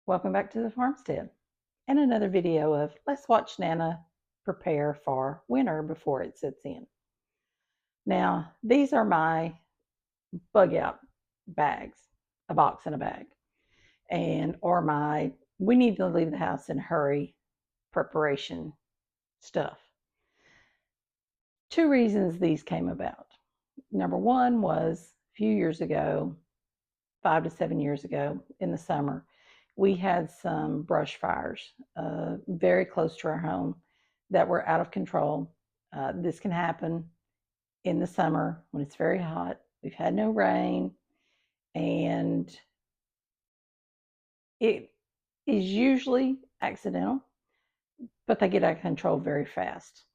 Welcome back to the farmstead and another video of let's watch Nana prepare for winter before it sets in. Now, these are my bug out bags, a box and a bag, and or my we need to leave the house in a hurry preparation stuff. Two reasons these came about. Number one was a few years ago, 5 to 7 years ago in the summer, we had some brush fires very close to our home that were out of control. This can happen in the summer when it's very hot. We've had no rain, and it is usually accidental, but they get out of control very fast.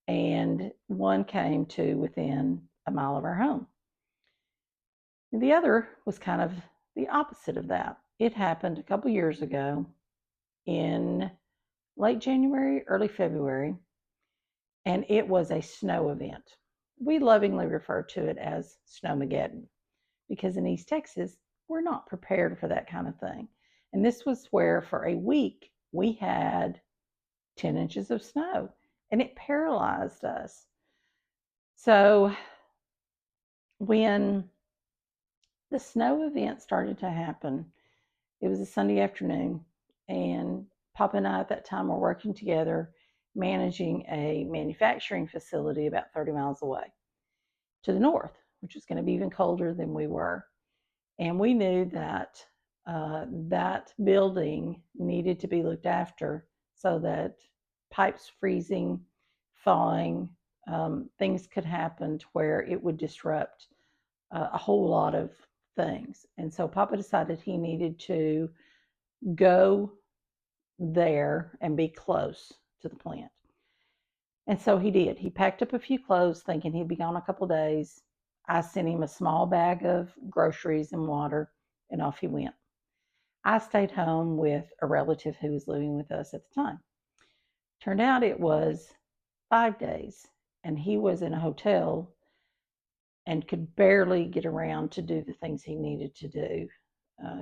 And one came to within a mile of our home. And the other was kind of the opposite of that. It happened a couple years ago in late January, early February, and it was a snow event. We lovingly refer to it as Snowmageddon because in East Texas, we're not prepared for that kind of thing. And this was where for a week we had 10 inches of snow and it paralyzed us. So when the snow event started to happen, it was a Sunday afternoon, and Papa and I at that time were working together, managing a manufacturing facility about 30 miles away to the north, which was going to be even colder than we were. And we knew that that building needed to be looked after so that pipes freezing, thawing, things could happen to where it would disrupt a whole lot of things. And so Papa decided he needed to go there and be close to the plant. And so he did. He packed up a few clothes thinking he'd be gone a couple days. I sent him a small bag of groceries and water, and off he went. I stayed home with a relative who was living with us at the time. Turned out it was 5 days, and he was in a hotel and could barely get around to do the things he needed to do.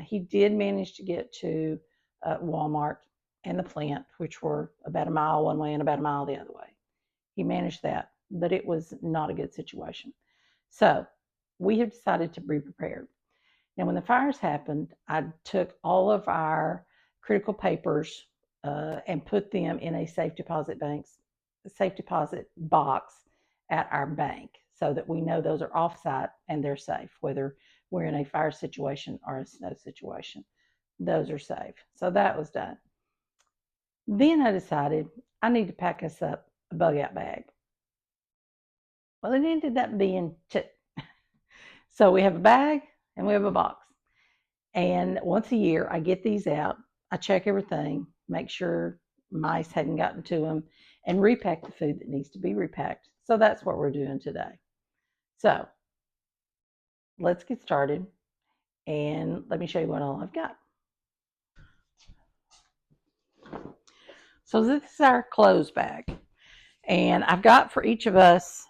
He did manage to get to Walmart and the plant, which were about a mile one way and about a mile the other way. He managed that, but it was not a good situation. So we have decided to be prepared. Now, when the fires happened, I took all of our critical papers and put them in a safe deposit box at our bank so that we know those are offsite and they're safe, whether we're in a fire situation or a snow situation. Those are safe. So that was done. Then I decided I need to pack us up a bug out bag. Well, it ended up being two. So we have a bag and we have a box. And once a year, I get these out. I check everything, make sure mice hadn't gotten to them, and repack the food that needs to be repacked. So that's what we're doing today. So let's get started, and let me show you what all I've got. So this is our clothes bag, and I've got for each of us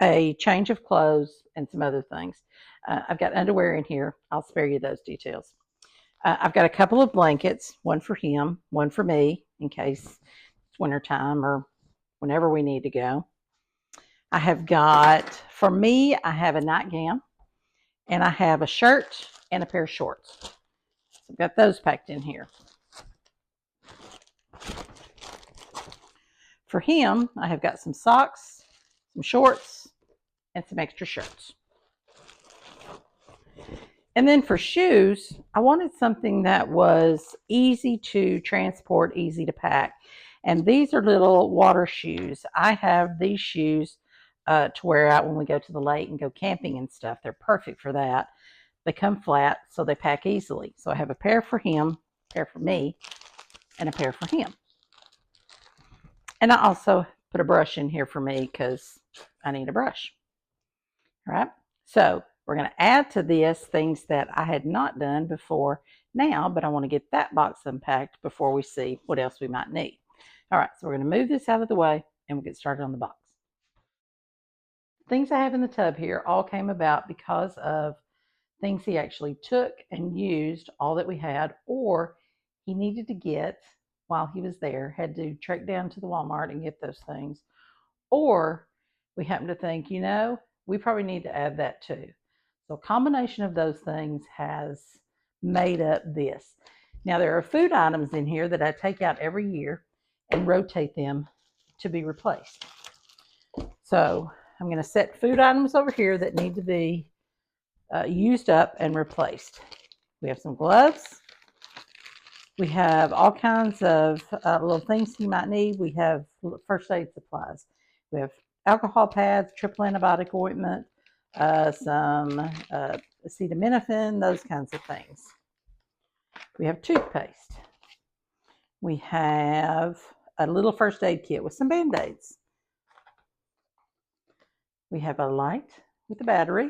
a change of clothes and some other things. I've got underwear in here. I'll spare you those details. I've got a couple of blankets, one for him, one for me, in case it's wintertime or whenever we need to go. I have got, for me, I have a nightgown, and I have a shirt and a pair of shorts. So I've got those packed in here. For him, I have got some socks, some shorts, and some extra shirts. And then for shoes, I wanted something that was easy to transport, easy to pack. And these are little water shoes. I have these shoes to wear out when we go to the lake and go camping and stuff. They're perfect for that. They come flat, so they pack easily. So I have a pair for him, a pair for me, and a pair for him. And I also put a brush in here for me because I need a brush. All right. So we're going to add to this things that I had not done before now, but I want to get that box unpacked before we see what else we might need. All right, so we're going to move this out of the way and we'll get started on the box. Things I have in the tub here all came about because of things he actually took and used, all that we had, or he needed to get while he was there, had to trek down to the Walmart and get those things. Or we happen to think, we probably need to add that too. So a combination of those things has made up this. Now there are food items in here that I take out every year and rotate them to be replaced. So I'm going to set food items over here that need to be used up and replaced. We have some gloves. We have all kinds of little things you might need. We have first aid supplies. We have alcohol pads, triple antibiotic ointment, some acetaminophen, those kinds of things. We have toothpaste. We have a little first aid kit with some Band-Aids. We have a light with a battery.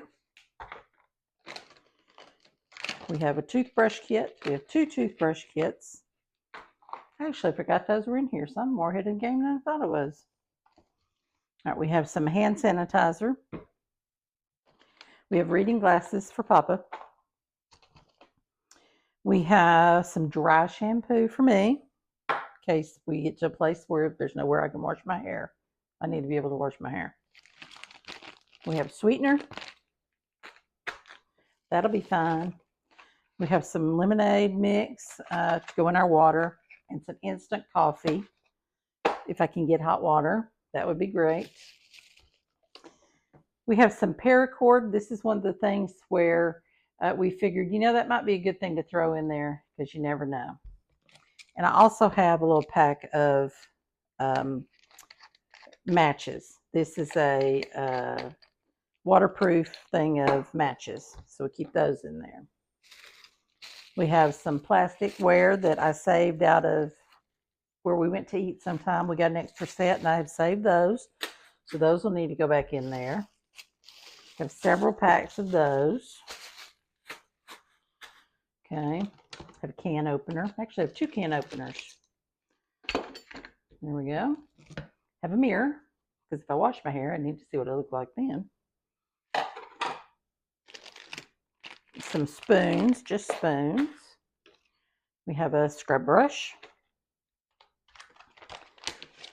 We have a toothbrush kit. We have 2 toothbrush kits. Actually, I forgot those were in here. So I'm more ahead of the game than I thought it was. All right, we have some hand sanitizer. We have reading glasses for Papa. We have some dry shampoo for me, in case we get to a place where there's nowhere I can wash my hair. I need to be able to wash my hair. We have sweetener. That'll be fine. We have some lemonade mix to go in our water and some instant coffee. If I can get hot water, that would be great. We have some paracord. This is one of the things where we figured, that might be a good thing to throw in there because you never know. And I also have a little pack of matches. This is a waterproof thing of matches, so we keep those in there. We have some plasticware that I saved out of where we went to eat sometime. We got an extra set and I have saved those, so those will need to go back in there. We have several packs of those. Okay, I have a can opener. Actually, I have 2 can openers. There we go. Have a mirror, because if I wash my hair, I need to see what I look like then. Some spoons, just spoons. We have a scrub brush.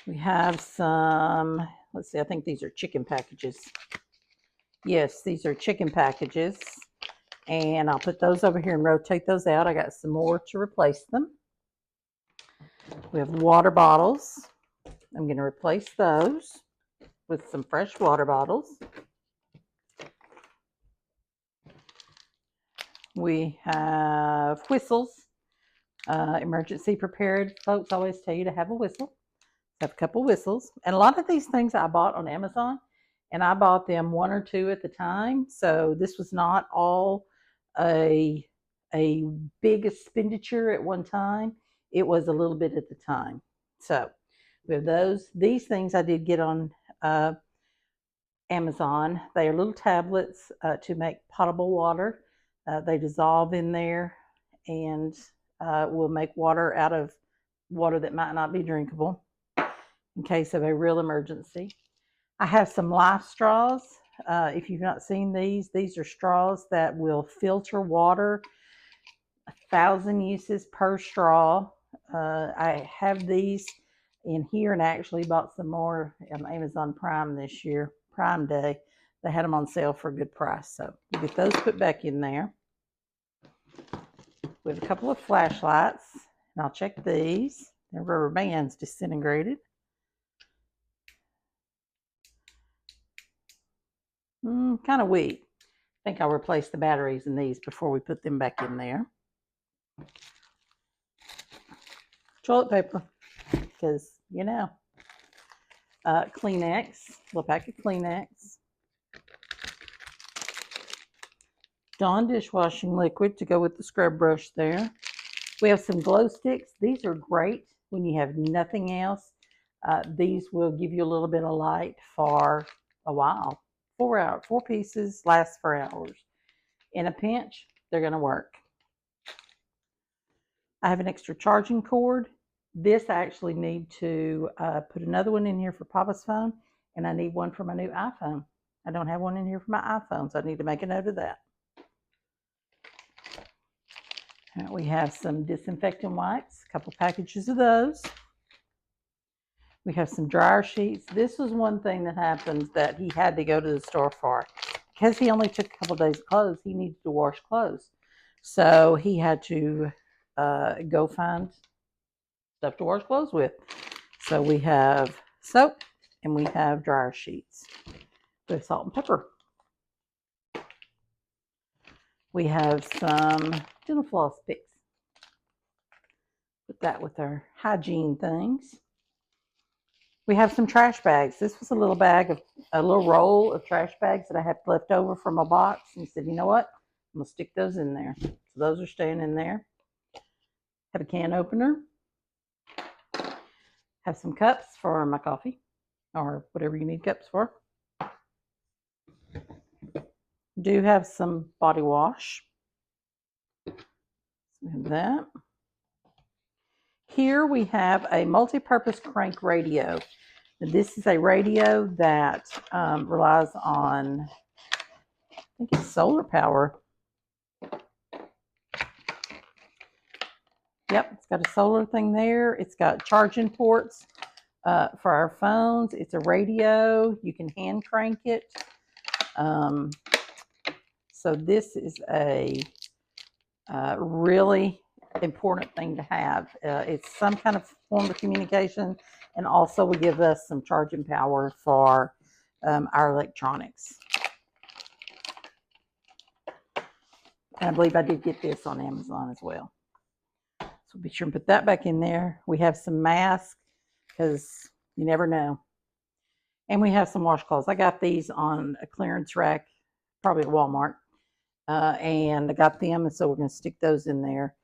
We have some, let's see, I think these are chicken packages. Yes, these are chicken packages. And I'll put those over here and rotate those out. I got some more to replace them. We have water bottles. I'm going to replace those with some fresh water bottles. We have whistles. Emergency prepared folks always tell you to have a whistle. I have a couple whistles. And a lot of these things I bought on Amazon, and I bought them 1 or 2 at the time. So this was not all a big expenditure at one time. It was a little bit at the time. So we have those. These things I did get on Amazon. They are little tablets to make potable water. They dissolve in there and will make water out of water that might not be drinkable in case of a real emergency. I have some life straws. If you've not seen these are straws that will filter water. 1,000 uses per straw. I have these in here and I actually bought some more on Amazon Prime this year, Prime Day. They had them on sale for a good price. So we'll get those put back in there. We have a couple of flashlights, and I'll check these. They're rubber bands disintegrated. Kind of weak. I think I'll replace the batteries in these before we put them back in there. Toilet paper, because, Kleenex, a little pack of Kleenex. Dawn dishwashing liquid to go with the scrub brush there. We have some glow sticks. These are great when you have nothing else. These will give you a little bit of light for a while. 4 hours, 4 pieces last for hours. In a pinch, they're going to work. I have an extra charging cord. This I actually need to put another one in here for Papa's phone, and I need one for my new iPhone. I don't have one in here for my iPhone, so I need to make a note of that. We have some disinfectant wipes, a couple packages of those. We have some dryer sheets. This was one thing that happened that he had to go to the store for. Because he only took a couple of days of clothes, he needed to wash clothes. So he had to go find stuff to wash clothes with. So we have soap and we have dryer sheets with salt and pepper. We have some dental floss picks. Put that with our hygiene things. We have some trash bags. This was a little roll of trash bags that I had left over from a box. And he said, you know what? I'm going to stick those in there. So those are staying in there. Have a can opener. Have some cups for my coffee or whatever you need cups for. Do have some body wash. So we have that. Here we have a multi-purpose crank radio. This is a radio that relies on, I think it's solar power. Yep, it's got a solar thing there. It's got charging ports for our phones. It's a radio. You can hand crank it. So this is a really important thing to have. It's some kind of form of communication, and also will give us some charging power for our electronics. And I believe I did get this on Amazon as well. So be sure and put that back in there. We have some masks because you never know. And we have some washcloths. I got these on a clearance rack, probably at Walmart. And I got them, and so we're going to stick those in there.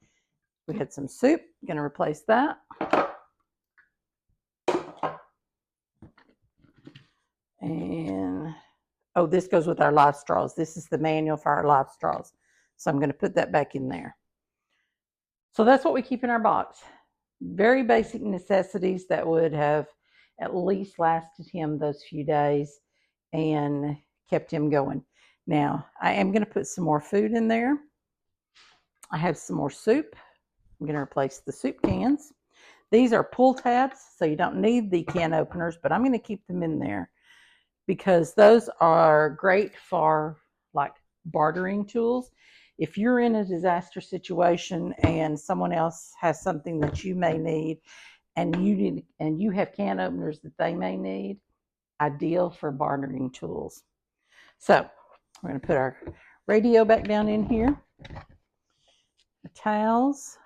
We had some soup. Going to replace that. And, oh, this goes with our life straws. This is the manual for our life straws. So I'm going to put that back in there. So that's what we keep in our box. Very basic necessities that would have at least lasted him those few days and kept him going. Now, I am going to put some more food in there. I have some more soup. I'm going to replace the soup cans. These are pull tabs, so you don't need the can openers, but I'm going to keep them in there because those are great for like bartering tools. If you're in a disaster situation and someone else has something that you may need and you have can openers that they may need, ideal for bartering tools. So we're going to put our radio back down in here. The towels,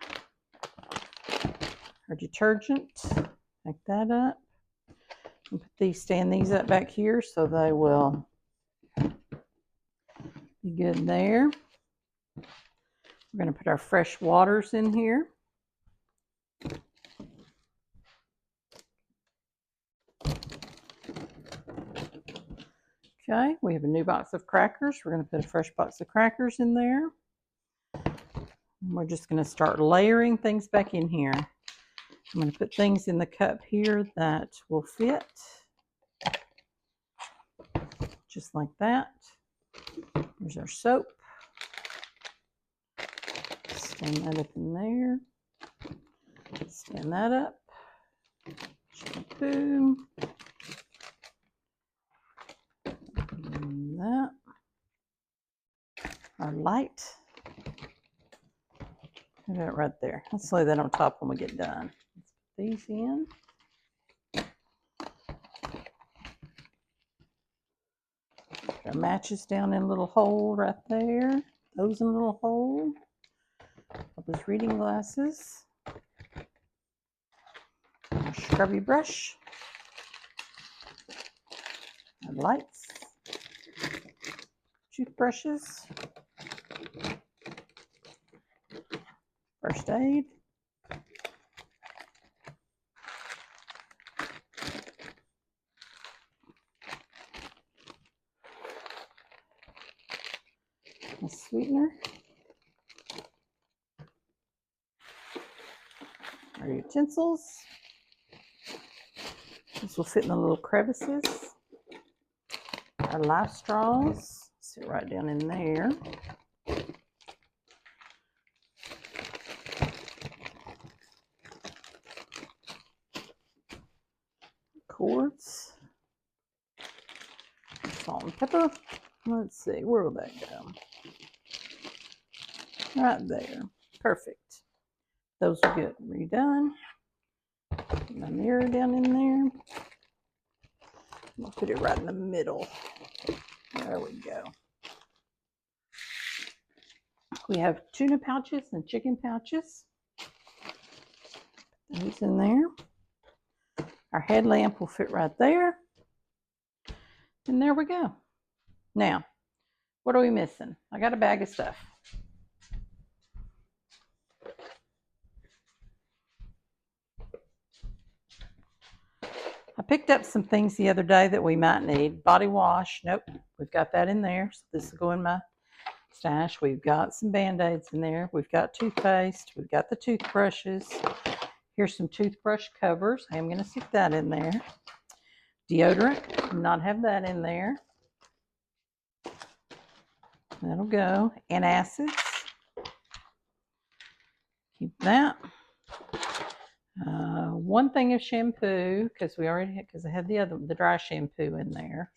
our detergent, pick that up. And stand these up back here so they will be good there. We're going to put our fresh waters in here. Okay, we have a new box of crackers. We're going to put a fresh box of crackers in there. And we're just going to start layering things back in here. I'm going to put things in the cup here that will fit. Just like that. There's our soap. Stand that up in there. Stand that up. Shampoo. And that. Our light. Put it right there. Let's lay that on top when we get done. Let's put these in. Put our matches down in a little hole right there. Those in a little hole. Those reading glasses. Our scrubby brush. Our lights. Toothbrushes. First aid. A sweetener. Our utensils. This will fit in the little crevices. Our life straws. Sit right down in there. quarts. Salt and pepper. Let's see, where will that go? Right there. Perfect. Those will get redone. Put my mirror down in there. I'll put it right in the middle. There we go. We have tuna pouches and chicken pouches. Put those in there. Our headlamp will fit right there. And there we go. Now, what are we missing? I got a bag of stuff. I picked up some things the other day that we might need. Body wash. Nope, we've got that in there. So this will go in my stash. We've got some Band-Aids in there. We've got toothpaste. We've got the toothbrushes. Here's some toothbrush covers. I am going to stick that in there. Deodorant. Not have that in there. That'll go. Antacids. Keep that. One thing of shampoo because I had the dry shampoo in there.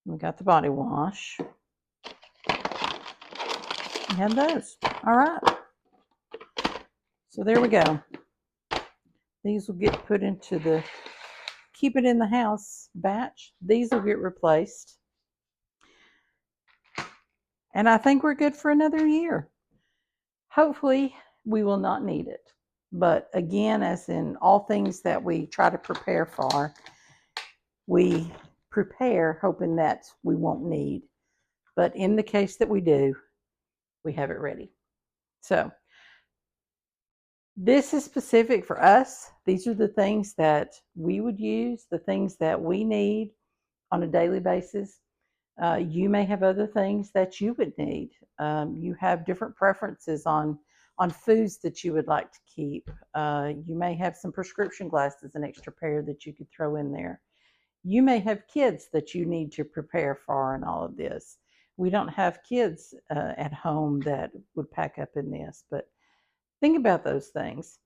We got the body wash. We had those. All right. So there we go. These will get put into the keep it in the house batch. These will get replaced. And I think we're good for another year. Hopefully, we will not need it. But again, as in all things that we try to prepare for, we prepare hoping that we won't need. But in the case that we do, we have it ready. So this is specific for us. These are the things that we would use, the things that we need on a daily basis. You may have other things that you would need. You have different preferences on foods that you would like to keep. You may have some prescription glasses, an extra pair that you could throw in there. You may have kids that you need to prepare for in all of this. We don't have kids at home that would pack up in this, but think about those things.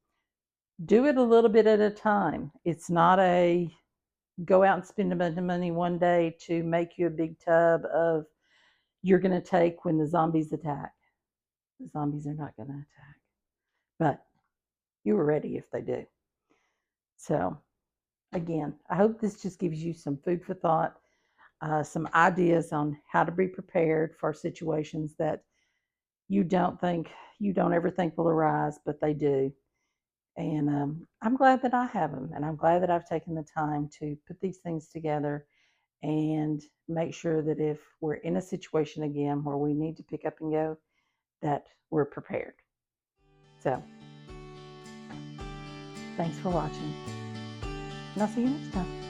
Do it a little bit at a time. It's not a go out and spend a bunch of money one day to make you a big tub of you're going to take when the zombies attack. The zombies are not going to attack, but you are ready if they do. So again, I hope this just gives you some food for thought, some ideas on how to be prepared for situations that you don't ever think will arise, but they do. And I'm glad that I have them, and I'm glad that I've taken the time to put these things together and make sure that if we're in a situation again where we need to pick up and go, that we're prepared. So, thanks for watching, and I'll see you next time.